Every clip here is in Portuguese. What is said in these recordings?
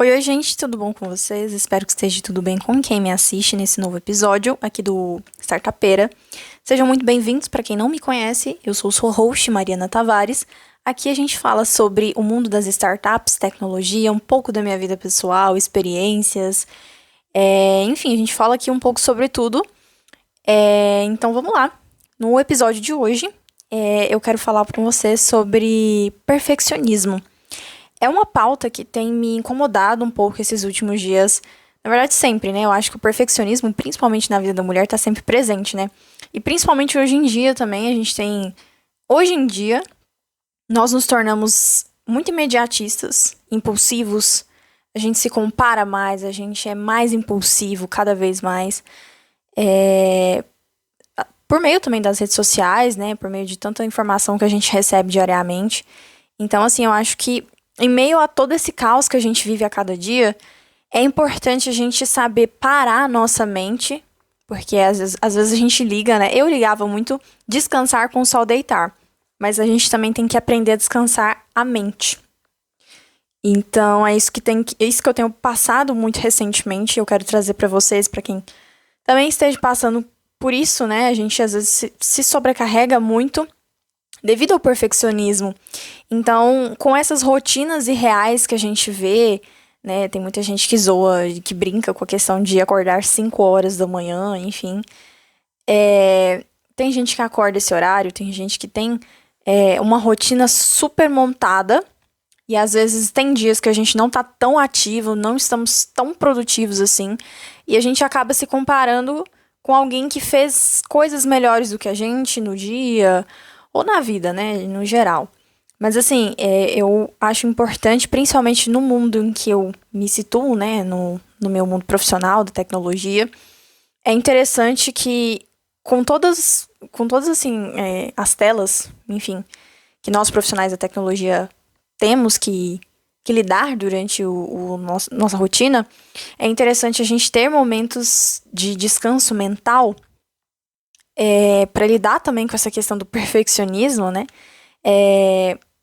Oi, gente, tudo bom com vocês? Espero que esteja tudo bem com quem me assiste nesse novo episódio aqui do Startupeira. Sejam muito bem-vindos. Para quem não me conhece, eu sou sua host, Mariana Tavares. Aqui a gente fala sobre o mundo das startups, tecnologia, um pouco da minha vida pessoal, experiências. Enfim, a gente fala aqui um pouco sobre tudo. Então vamos lá. No episódio de hoje, eu quero falar com vocês sobre perfeccionismo. É uma pauta que tem me incomodado um pouco esses últimos dias. Na verdade, sempre, né? Eu acho que o perfeccionismo, principalmente na vida da mulher, tá sempre presente, né? E principalmente hoje em dia também, a gente tem. Hoje em dia, nós nos tornamos muito imediatistas, impulsivos. A gente se compara mais, a gente é mais impulsivo cada vez mais. É, Por meio também das redes sociais, né? Por meio de tanta informação que a gente recebe diariamente. Então, assim, eu acho que em meio a todo esse caos que a gente vive a cada dia, é importante a gente saber parar a nossa mente, porque às vezes a gente liga, né? Eu ligava muito descansar com o sol deitar, mas a gente também tem que aprender a descansar a mente. Então, é isso que eu tenho passado muito recentemente, eu quero trazer pra vocês, pra quem também esteja passando por isso, né? A gente às vezes se sobrecarrega muito devido ao perfeccionismo. Então, com essas rotinas irreais que a gente vê, né, tem muita gente que zoa, que brinca com a questão de acordar 5 horas da manhã, enfim. Tem gente que acorda esse horário, tem gente que tem uma rotina super montada, e às vezes tem dias que a gente não tá tão ativo, não estamos tão produtivos assim, e a gente acaba se comparando com alguém que fez coisas melhores do que a gente no dia, ou na vida, né, no geral. Mas assim, eu acho importante, principalmente no mundo em que eu me situo, né, no meu mundo profissional da tecnologia, é interessante que com todas assim, as telas, enfim, que nós profissionais da tecnologia temos que lidar durante nossa rotina, é interessante a gente ter momentos de descanso mental para lidar também com essa questão do perfeccionismo, né?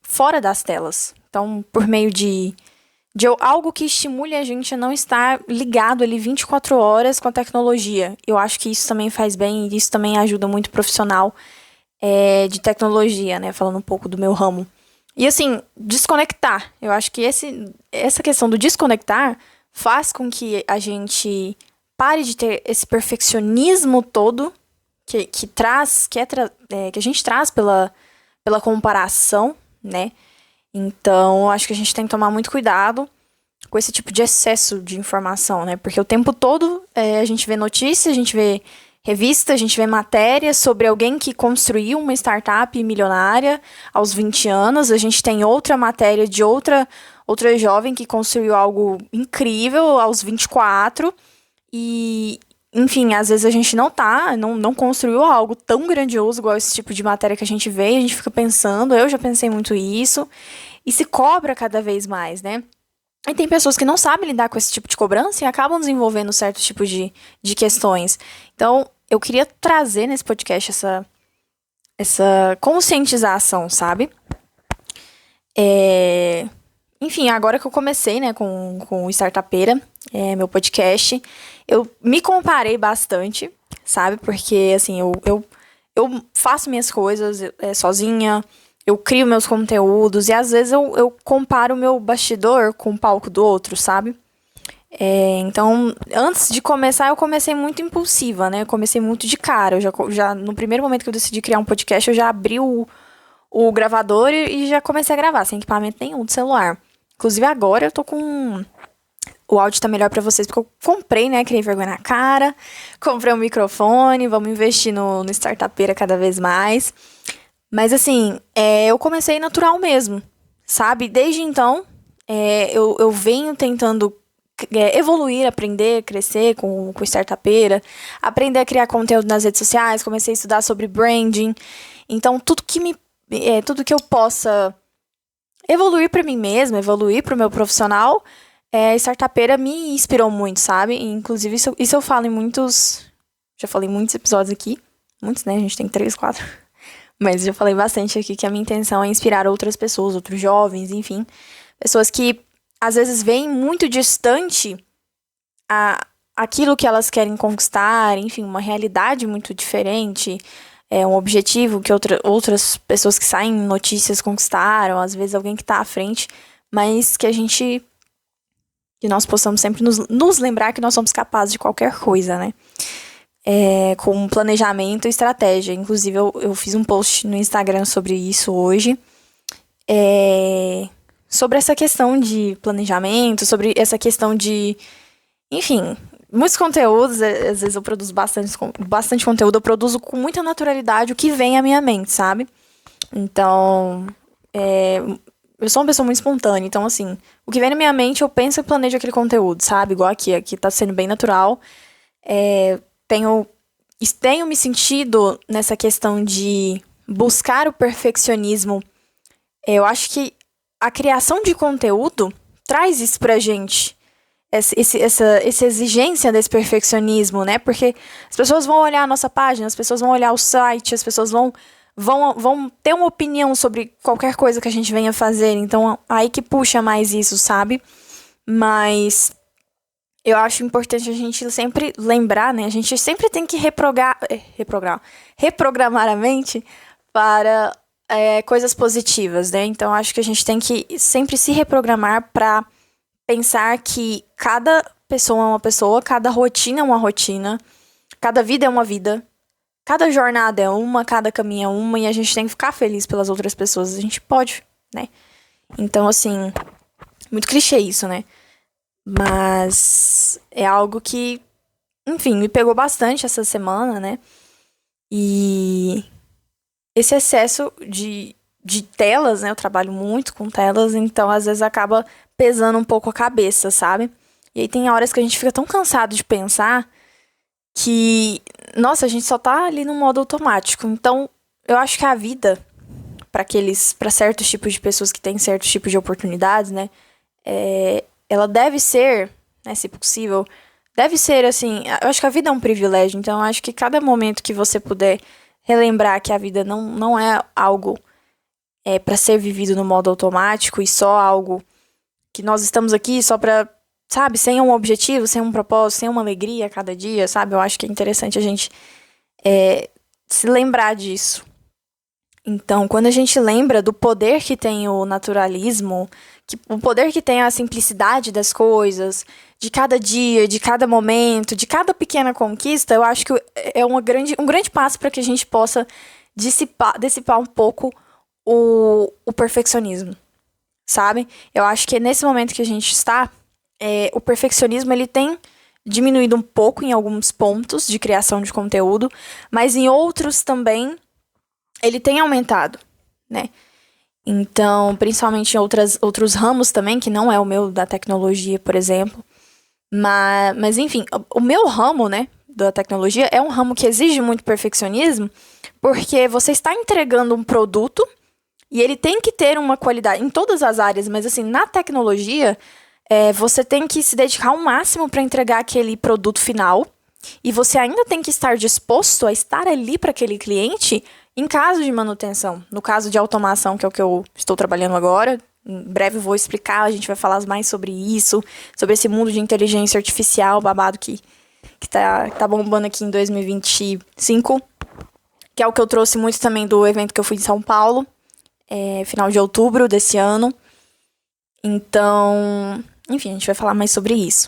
Fora das telas. Então, por meio de algo que estimule a gente a não estar ligado ali 24 horas com a tecnologia. Eu acho que isso também faz bem e isso também ajuda muito o profissional de tecnologia, né? Falando um pouco do meu ramo. E assim, desconectar. Eu acho que essa questão do desconectar faz com que a gente pare de ter esse perfeccionismo todo que a gente traz pela comparação, né? Então, eu acho que a gente tem que tomar muito cuidado com esse tipo de excesso de informação, né? Porque o tempo todo a gente vê notícias, a gente vê revista, a gente vê matérias sobre alguém que construiu uma startup milionária aos 20 anos, a gente tem outra matéria de outra jovem que construiu algo incrível aos 24 e, enfim, às vezes a gente não construiu algo tão grandioso igual esse tipo de matéria que a gente vê, e a gente fica pensando, eu já pensei muito isso, e se cobra cada vez mais, né? E tem pessoas que não sabem lidar com esse tipo de cobrança e acabam desenvolvendo certos tipos de questões. Então, eu queria trazer nesse podcast essa conscientização, sabe? Enfim, agora que eu comecei, né, com o Startupeira, meu podcast, eu me comparei bastante, sabe? Porque, assim, eu faço minhas coisas sozinha, eu crio meus conteúdos, e às vezes eu comparo o meu bastidor com o palco do outro, sabe? Então, antes de começar, eu comecei muito impulsiva, né? Eu comecei muito de cara. No primeiro momento que eu decidi criar um podcast, eu já abri o gravador e já comecei a gravar, sem equipamento nenhum do celular. Inclusive, agora eu tô com. O áudio tá melhor pra vocês, porque eu comprei, né? Criei vergonha na cara. Comprei um microfone, vamos investir no Startupeira cada vez mais. Mas, assim, eu comecei natural mesmo, sabe? Desde então, eu venho tentando evoluir, aprender, crescer com Startupeira, aprender a criar conteúdo nas redes sociais, comecei a estudar sobre branding. Então, tudo que eu possa evoluir para mim mesma, evoluir para o meu profissional, Startupeira me inspirou muito, sabe? E, inclusive, isso eu falo em muitos. Já falei em muitos episódios aqui. Muitos, né? A gente tem 3, 4. Mas já falei bastante aqui que a minha intenção é inspirar outras pessoas, outros jovens, enfim. Pessoas que às vezes veem muito distante aquilo que elas querem conquistar, enfim, uma realidade muito diferente, um objetivo que outras pessoas que saem em notícias conquistaram, às vezes alguém que está à frente, mas que nós possamos sempre nos lembrar que nós somos capazes de qualquer coisa, né? Com planejamento e estratégia. Inclusive, eu fiz um post no Instagram sobre isso hoje, sobre essa questão de planejamento, sobre essa questão de, enfim, muitos conteúdos. Às vezes eu produzo bastante conteúdo, eu produzo com muita naturalidade o que vem à minha mente, sabe? Então, eu sou uma pessoa muito espontânea, então assim, o que vem na minha mente eu penso e planejo aquele conteúdo, sabe? Igual aqui tá sendo bem natural. Tenho me sentido nessa questão de buscar o perfeccionismo. Eu acho que a criação de conteúdo traz isso pra gente. Essa exigência desse perfeccionismo, né? Porque as pessoas vão olhar a nossa página, as pessoas vão olhar o site, as pessoas vão ter uma opinião sobre qualquer coisa que a gente venha fazer. Então, aí que puxa mais isso, sabe? Mas eu acho importante a gente sempre lembrar, né? A gente sempre tem que reprogramar a mente para coisas positivas, né? Então, acho que a gente tem que sempre se reprogramar para pensar que cada pessoa é uma pessoa, cada rotina é uma rotina, cada vida é uma vida, cada jornada é uma, cada caminho é uma, e a gente tem que ficar feliz pelas outras pessoas. A gente pode, né? Então, assim, muito clichê isso, né? Mas é algo que, enfim, me pegou bastante essa semana, né? E esse excesso de telas, né? Eu trabalho muito com telas, então às vezes acaba pesando um pouco a cabeça, sabe? E aí tem horas que a gente fica tão cansado de pensar que, nossa, a gente só tá ali no modo automático. Então, eu acho que a vida, para certos tipos de pessoas que têm certos tipos de oportunidades, né? Ela deve ser, né, se possível, deve ser assim. Eu acho que a vida é um privilégio, então eu acho que cada momento que você puder relembrar que a vida não é algo para ser vivido no modo automático e só algo que nós estamos aqui só pra, sabe, sem um objetivo, sem um propósito, sem uma alegria a cada dia, sabe? Eu acho que é interessante a gente se lembrar disso. Então, quando a gente lembra do poder que tem o naturalismo, o poder que tem a simplicidade das coisas, de cada dia, de cada momento, de cada pequena conquista, eu acho que é um grande passo para que a gente possa dissipar um pouco o perfeccionismo, sabe? Eu acho que é nesse momento que a gente está, o perfeccionismo ele tem diminuído um pouco em alguns pontos de criação de conteúdo, mas em outros também ele tem aumentado, né? Então, principalmente em outros ramos também, que não é o meu da tecnologia, por exemplo. Mas enfim, o meu ramo, né, da tecnologia é um ramo que exige muito perfeccionismo, porque você está entregando um produto e ele tem que ter uma qualidade em todas as áreas, mas assim, na tecnologia, você tem que se dedicar ao máximo para entregar aquele produto final e você ainda tem que estar disposto a estar ali para aquele cliente em caso de manutenção. No caso de automação, que é o que eu estou trabalhando agora, em breve eu vou explicar, a gente vai falar mais sobre isso, sobre esse mundo de inteligência artificial babado que tá bombando aqui em 2025, que é o que eu trouxe muito também do evento que eu fui em São Paulo, final de outubro desse ano. Então, enfim, a gente vai falar mais sobre isso.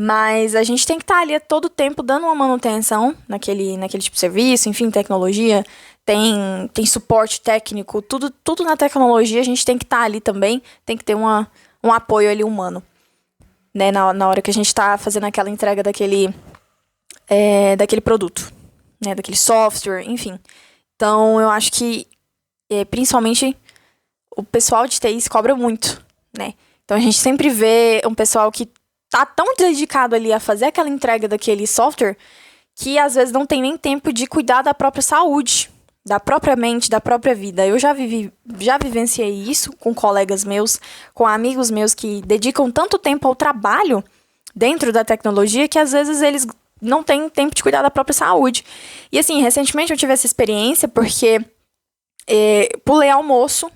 Mas a gente tem que estar ali a todo tempo dando uma manutenção naquele tipo de serviço, enfim, tecnologia, tem suporte técnico, tudo na tecnologia a gente tem que estar ali também, tem que ter um apoio ali humano, né, na hora que a gente está fazendo aquela entrega daquele produto, né, daquele software, enfim. Então, eu acho que, principalmente, o pessoal de TI se cobra muito, né. Então, a gente sempre vê um pessoal que tá tão dedicado ali a fazer aquela entrega daquele software que às vezes não tem nem tempo de cuidar da própria saúde, da própria mente, da própria vida. Eu já vivenciei isso com colegas meus, com amigos meus que dedicam tanto tempo ao trabalho dentro da tecnologia que às vezes eles não têm tempo de cuidar da própria saúde. E assim, recentemente eu tive essa experiência porque pulei almoço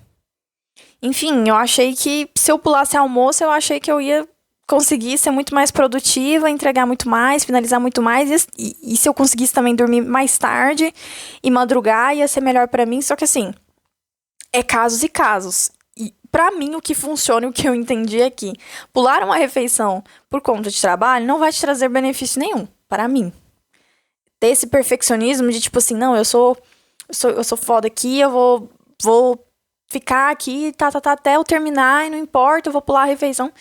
Enfim, eu achei que se eu pulasse almoço, eu achei que eu ia conseguir ser muito mais produtiva, entregar muito mais, finalizar muito mais. E se eu conseguisse também dormir mais tarde e madrugar, ia ser melhor pra mim. Só que assim, é casos e casos. E pra mim, o que funciona e o que eu entendi é que pular uma refeição por conta de trabalho não vai te trazer benefício nenhum, para mim. Ter esse perfeccionismo de tipo assim, não, eu sou foda aqui, eu vou ficar aqui, até eu terminar e não importa, eu vou pular a refeição.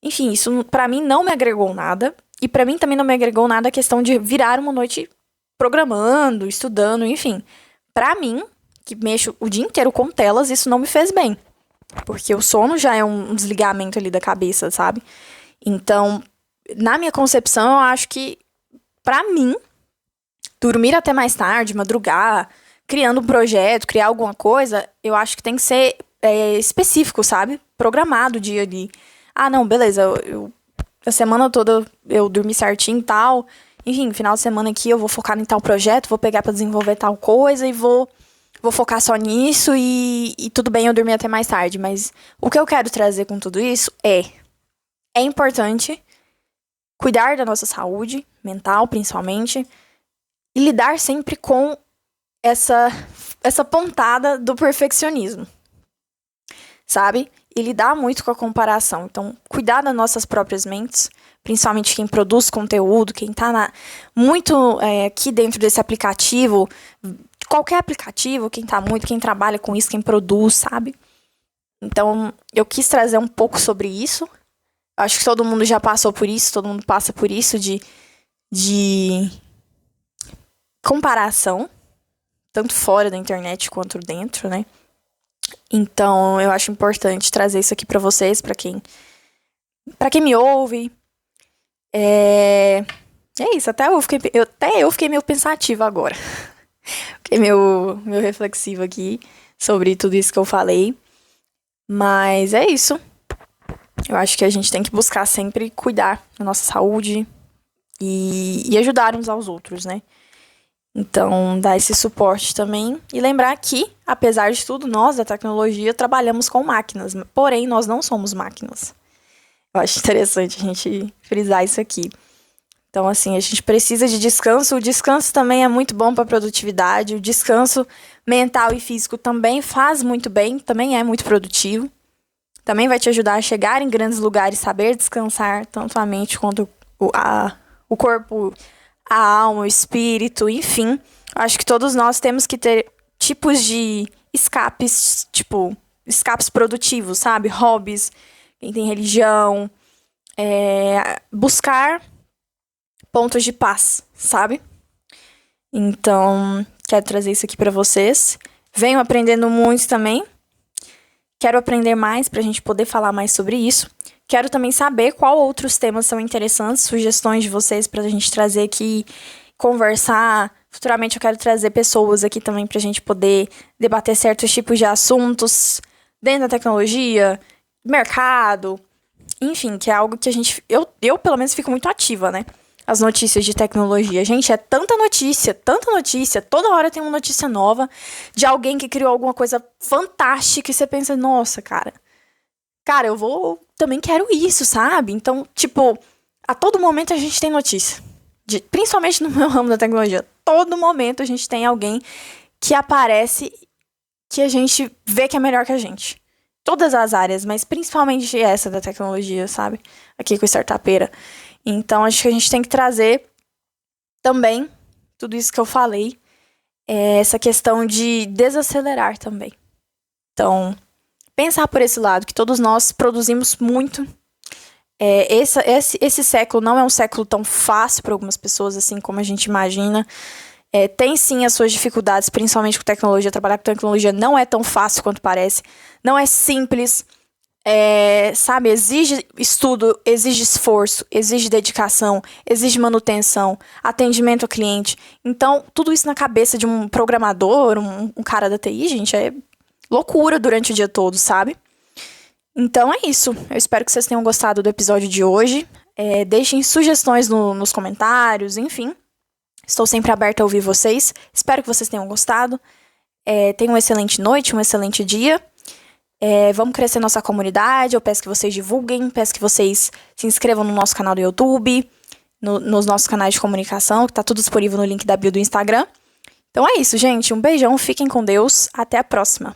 Enfim, isso pra mim não me agregou nada. E pra mim também não me agregou nada a questão de virar uma noite programando, estudando, enfim. Pra mim, que mexo o dia inteiro com telas, isso não me fez bem. Porque o sono já é um desligamento ali da cabeça, sabe? Então, na minha concepção, eu acho que, pra mim, dormir até mais tarde, madrugar, criando um projeto, criar alguma coisa, eu acho que tem que ser específico, sabe? Programado o dia ali. Ah, não, beleza, a semana toda eu dormi certinho e tal. Enfim, final de semana aqui eu vou focar em tal projeto, vou pegar pra desenvolver tal coisa e vou focar só nisso e tudo bem eu dormir até mais tarde. Mas o que eu quero trazer com tudo isso é importante cuidar da nossa saúde mental, principalmente, e lidar sempre com essa pontada do perfeccionismo, sabe? E lidar muito com a comparação. Então, cuidar das nossas próprias mentes, principalmente quem produz conteúdo, quem tá muito aqui dentro desse aplicativo, qualquer aplicativo, quem trabalha com isso, quem produz, sabe? Então, eu quis trazer um pouco sobre isso. Acho que todo mundo já passou por isso, todo mundo passa por isso de comparação, tanto fora da internet quanto dentro, né? Então, eu acho importante trazer isso aqui pra vocês, pra quem me ouve. É isso, até eu fiquei meio pensativa agora. Fiquei meio reflexiva aqui sobre tudo isso que eu falei. Mas é isso. Eu acho que a gente tem que buscar sempre cuidar da nossa saúde e ajudar uns aos outros, né? Então, dar esse suporte também. E lembrar que, apesar de tudo, nós da tecnologia trabalhamos com máquinas. Porém, nós não somos máquinas. Eu acho interessante a gente frisar isso aqui. Então, assim, a gente precisa de descanso. O descanso também é muito bom para a produtividade. O descanso mental e físico também faz muito bem. Também é muito produtivo. Também vai te ajudar a chegar em grandes lugares, saber descansar, tanto a mente quanto o corpo, a alma, o espírito, enfim. Acho que todos nós temos que ter tipos de escapes, tipo, escapes produtivos, sabe? Hobbies, quem tem religião, buscar pontos de paz, sabe? Então, quero trazer isso aqui pra vocês. Venho aprendendo muito também. Quero aprender mais pra gente poder falar mais sobre isso. Quero também saber qual outros temas são interessantes, sugestões de vocês pra gente trazer aqui, conversar. Futuramente eu quero trazer pessoas aqui também pra gente poder debater certos tipos de assuntos dentro da tecnologia, mercado, enfim, que é algo que eu pelo menos fico muito ativa, né? As notícias de tecnologia. Gente, é tanta notícia, toda hora tem uma notícia nova de alguém que criou alguma coisa fantástica e você pensa, nossa, cara, eu também quero isso, sabe? Então, tipo, a todo momento a gente tem notícia. Principalmente no meu ramo da tecnologia. Todo momento a gente tem alguém que aparece que a gente vê que é melhor que a gente. Todas as áreas, mas principalmente essa da tecnologia, sabe? Aqui com o Startupeira. Então, acho que a gente tem que trazer também tudo isso que eu falei. Essa questão de desacelerar também. Então, pensar por esse lado, que todos nós produzimos muito. Esse século não é um século tão fácil para algumas pessoas, assim como a gente imagina. Tem sim as suas dificuldades, principalmente com tecnologia. Trabalhar com tecnologia não é tão fácil quanto parece. Não é simples. Sabe, exige estudo, exige esforço, exige dedicação, exige manutenção, atendimento ao cliente. Então, tudo isso na cabeça de um programador, um cara da TI, gente, é loucura durante o dia todo, sabe? Então é isso. Eu espero que vocês tenham gostado do episódio de hoje. Deixem sugestões nos comentários, enfim. Estou sempre aberta a ouvir vocês. Espero que vocês tenham gostado. Tenham uma excelente noite, um excelente dia. Vamos crescer nossa comunidade. Eu peço que vocês divulguem, peço que vocês se inscrevam no nosso canal do YouTube, nos nossos canais de comunicação, que tá tudo disponível no link da bio do Instagram. Então é isso, gente. Um beijão, fiquem com Deus. Até a próxima.